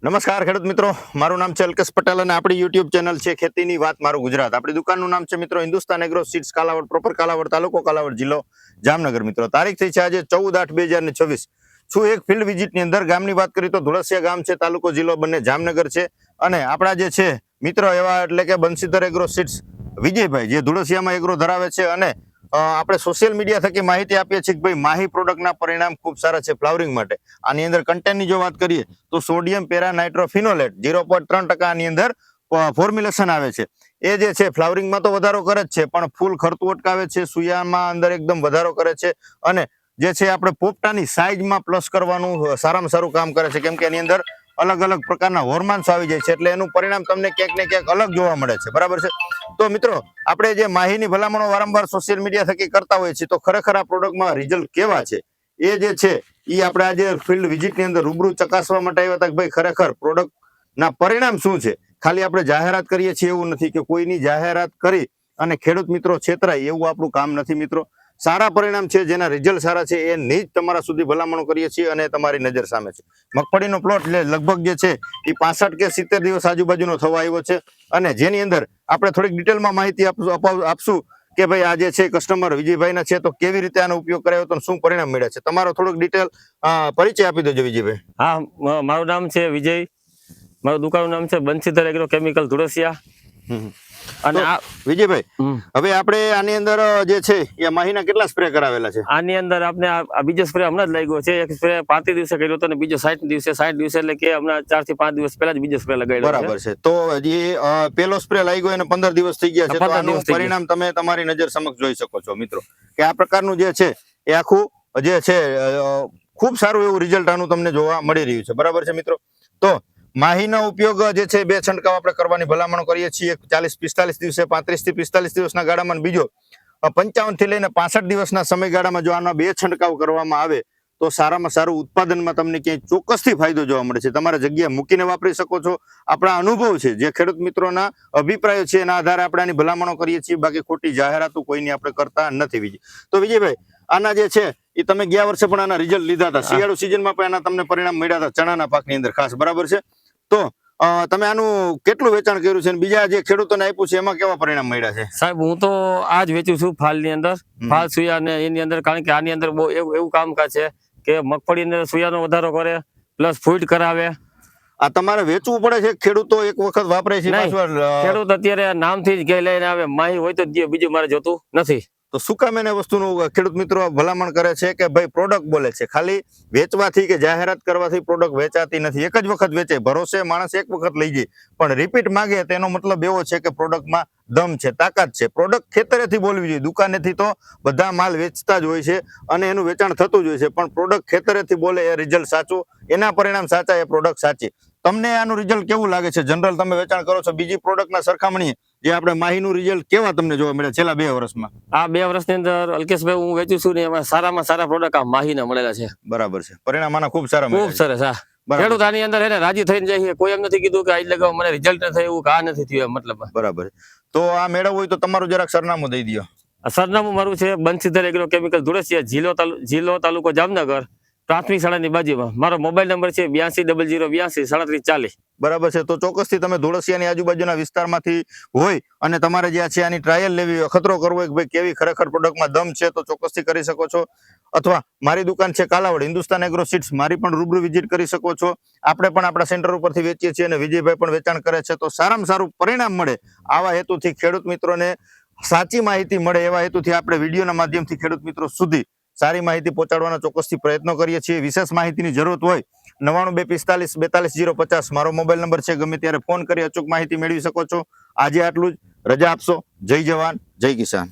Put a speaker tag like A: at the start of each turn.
A: નમસ્કાર ખેડૂત મિત્રો, મારું નામ છે અલ્કેશ પટેલ અને આપણી યુટ્યુબ ચેનલ છે ખેતીની વાત મારું ગુજરાત. આપણી દુકાનનું નામ છે મિત્રો Hindustan agro seeds, Kalavad proper, Kalavad તાલુકો, કાલાવડ જિલ્લો, જામનગર. મિત્રો તારીખ થઈ છે આજે 14/8/2024. છું એક ફિલ્ડ વિઝિટની અંદર. ગામની વાત કરીએ તો ધુળસિયા ગામ છે, તાલુકો જિલ્લો બંને જામનગર છે. અને આપણા જે છે મિત્રો એવા એટલે કે બંસીધર એગ્રો સીડ્સ વિજયભાઈ, જે ધુળસિયામાં એગ્રો ધરાવે છે અને આપણે સોશિયલ મીડિયા થકી માહિતી આપીએ છીએ કે ભાઈ માહી પ્રોડક્ટના પરિણામ ખૂબ સારા છે ફ્લાવરિંગ માટે. આની અંદર કન્ટેન્ટની જો વાત કરીએ તો સોડિયમ પેરા નાઇટ્રોફિનોલેટ 0.3% આની અંદર ફોર્મ્યુલેશન આવે છે. એ જે છે ફ્લાવરિંગમાં તો વધારો કરે જ છે, પણ ફૂલ ખરતું અટકાવે છે, સુયામાં અંદર એકદમ વધારો કરે છે અને જે છે આપણે પોપટાની સાઇઝમાં પ્લસ કરવાનું સારામાં સારું કામ કરે છે, કેમ કે એની અંદર અલગ અલગ પ્રકારના હોર્મોન્સ આવી જાય છે, એટલે એનું પરિણામ તમને ક્યાંક ને ક્યાંક અલગ જોવા મળે છે. બરાબર છે. તો મિત્રો આપણે જે માહીની ભલામણો વારંવાર સોશિયલ મીડિયા થકી કરતા હોઈએ છીએ, તો ખરેખર આ પ્રોડક્ટમાં રિઝલ્ટ કેવા છે એ જે છે એ આપણે આજે ફિલ્ડ વિઝિટની અંદર રૂબરૂ ચકાસવા માટે આવ્યા હતા કે ભાઈ ખરેખર પ્રોડક્ટના પરિણામ શું છે. ખાલી આપણે જાહેરાત કરીએ છીએ એવું નથી કે કોઈની જાહેરાત કરી અને ખેડૂત મિત્રો છેતરાય એવું આપણું કામ નથી. મિત્રો સારા પરિણામ છે, જેના રિઝલ્ટ સારા છે એની જ તમારા સુધી ભલામણો કરીએ છીએ અને તમારી નજર સામે છે. મગફળીનો પ્લોટ લગભગ જે છે એ 65 કે 70 દિવસ આજુબાજુનો થવા આવ્યો છે અને જેની અંદર આપણે થોડીક ડિટેલમાં માહિતી આપશું કે ભાઈ આ જે છે કસ્ટમર વિજયભાઈના છે, તો કેવી રીતે આનો ઉપયોગ કરાયો તો શું પરિણામ મળ્યા છે. તમારો થોડોક ડિટેલ પરિચય આપી દેજો વિજયભાઈ.
B: હા, મારું નામ છે વિજય, મારું દુકાનનું નામ છે બંસીધર એગ્રો કેમિકલ ધુળસિયા.
A: અને વિજયભાઈ, હવે આપણે આની અંદર જે છે એ માહીના કેટલા સ્પ્રે કરાવેલા છે?
B: આની અંદર આપણે આ બીજો સ્પ્રે હમણાં જ લાગ્યો છે. એક સ્પ્રે 35 દિવસે કર્યો હતો અને બીજો 60 દિવસે એટલે કે હમણાં 4 થી 5 દિવસ પહેલા જ બીજો સ્પ્રે લગાવ્યો.
A: બરાબર છે. તો જે પેલો સ્પ્રે લાગ્યો એને 15 દિવસ થઈ ગયા છે, તો આનું પરિણામ તમે તમારી નજર સમક્ષ જોઈ શકો છો મિત્રો કે આ પ્રકારનું જે છે એ આખું જે છે ખૂબ સારું એવું રિઝલ્ટ આનું તમને જોવા મળી રહ્યું છે. બરાબર છે મિત્રો. તો માહીનો ઉપયોગ જે છે 2 છંટકાવ આપણે કરવાની ભલામણો કરીએ છીએ, 40-45 દિવસે, 35 થી 45 દિવસના ગાળામાં, બીજો 55 થી લઈને 65 દિવસના સમયગાળામાં જો આના 2 છંટકાવ કરવામાં આવે તો સારામાં સારું ઉત્પાદનમાં તમને ક્યાંય ચોક્કસથી ફાયદો જોવા મળે છે. તમારા જગ્યા મૂકીને વાપરી શકો છો. આપણા અનુભવ છે, જે ખેડૂત મિત્રોના અભિપ્રાયો છે એના આધારે આપણે આની ભલામણો કરીએ છીએ, બાકી ખોટી જાહેરાતો કોઈની આપણે કરતા નથી. વિજય, તો વિજયભાઈ આના જે છે એ તમે ગયા વર્ષે પણ આના રિઝલ્ટ લીધા હતા, શિયાળુ સિઝનમાં પણ આના તમને પરિણામ મળ્યા હતા ચણાના પાકની અંદર ખાસ. બરાબર છે. તો તમે આનું કેટલું વેચાણ કર્યું છે અને બીજા જે ખેડૂતોને આપ્યું છે એમાં કેવા પરિણામ મળ્યા છે?
B: સાહેબ, હું તો આ જ વેચું છું ફાલની અંદર, ફાલ સુયા ને એની અંદર, કારણ કે આની અંદર બહુ એવું કામકાજ છે કે મગફળી અંદર સુયાનો વધારો કરે પ્લસ ફૂટ કરાવે.
A: આ તમારે વેચવું પડે છે? ખેડૂતો એક વખત વાપરે છે?
B: ખેડૂત અત્યારે નામથી જ લઈને આવે, માહી હોય તો બીજું મારે જોતું નથી.
A: તો શું કામ એને વસ્તુનું ખેડૂત મિત્રો ભલામણ કરે છે કે ભાઈ પ્રોડક્ટ બોલે છે, ખાલી વેચવાથી કે જાહેરાત કરવાથી પ્રોડક્ટ વેચાતી નથી. એક જ વખત વેચે, ભરોસે માણસ એક વખત લઈ જાય, પણ રિપીટ માંગે તેનો મતલબ એવો છે કે પ્રોડક્ટમાં દમ છે, તાકાત છે. પ્રોડક્ટ ખેતરેથી બોલવી જોઈએ. દુકાનેથી તો બધા માલ વેચતા જ હોય છે અને એનું વેચાણ થતું જ હોય છે, પણ પ્રોડક્ટ ખેતરેથી બોલે એ રિઝલ્ટ સાચું, એના પરિણામ સાચા, એ પ્રોડક્ટ સાચી. તમને આનું રિઝલ્ટ કેવું લાગે છે? જનરલ તમે વેચાણ કરો છો, બીજી પ્રોડક્ટના સરખામણીએ જે આપણે માહીનું રિઝલ્ટ કેવા તમને જોવા મળ્યા છેલ્લા 2 વર્ષમાં?
B: આ 2 વર્ષની અંદર અલ્કેશભાઈ હું વેચું છું ને એમાં સારામાં સારા પ્રોડક્ટ આ માહીના મળેલા છે.
A: બરાબર છે. પરિણામ આના ખૂબ સારા,
B: ખૂબ સરસ. હા, ખેડૂત આની અંદર એને રાજી થઈને જાય, કોઈ એમ નથી કીધું કે આ લગાવ મને રિઝલ્ટ ન થાય એવું, કે આ નથી થયું મતલબ.
A: બરાબર. તો આ મેળવવું હોય તો તમારું જરાક સરનામું દઈ દો.
B: સરનામું મારું છે બંસીધર એગ્રો કેમિકલ ધુળસિયા, જિલ્લો તાલુકો જામનગર, પ્રાથમિક શાળાની બાજુમાં. મારો મોબાઈલ નંબર છે 820082
A: બરાબર છે. તો ચોક્કસથી તમે ધુળસિયાની આજુબાજુના વિસ્તારમાંથી હોય અને તમારે જે છે આની ટ્રાયલ લેવી, અખતરો કરવો હોય કે ભાઈ કેવી ખરેખર પ્રોડક્ટમાં દમ છે, તો ચોક્કસથી કરી શકો છો. અથવા મારી દુકાન છે કાલાવડ હિન્દુસ્તાન એગ્રો સીડ્સ, મારી પણ રૂબરૂ વિઝિટ કરી શકો છો. આપણે પણ આપણા સેન્ટર ઉપરથી વેચીએ છીએ અને વિજયભાઈ પણ વેચાણ કરે છે. તો સારામાં સારું પરિણામ મળે આવા હેતુથી, ખેડૂત મિત્રોને સાચી માહિતી મળે એવા હેતુથી આપણે વિડીયોના માધ્યમથી ખેડૂત મિત્રો સુધી સારી માહિતી પહોંચાડવાના ચોક્કસથી પ્રયત્નો કરીએ છીએ. વિશેષ માહિતીની જરૂરત હોય 9925454050 મારો મોબાઈલ નંબર છે. ગમે ત્યારે ફોન કરી અચૂક માહિતી મેળવી શકો છો. આજે આટલું જ. રજા આપશો. જય જવાન, જય કિસાન.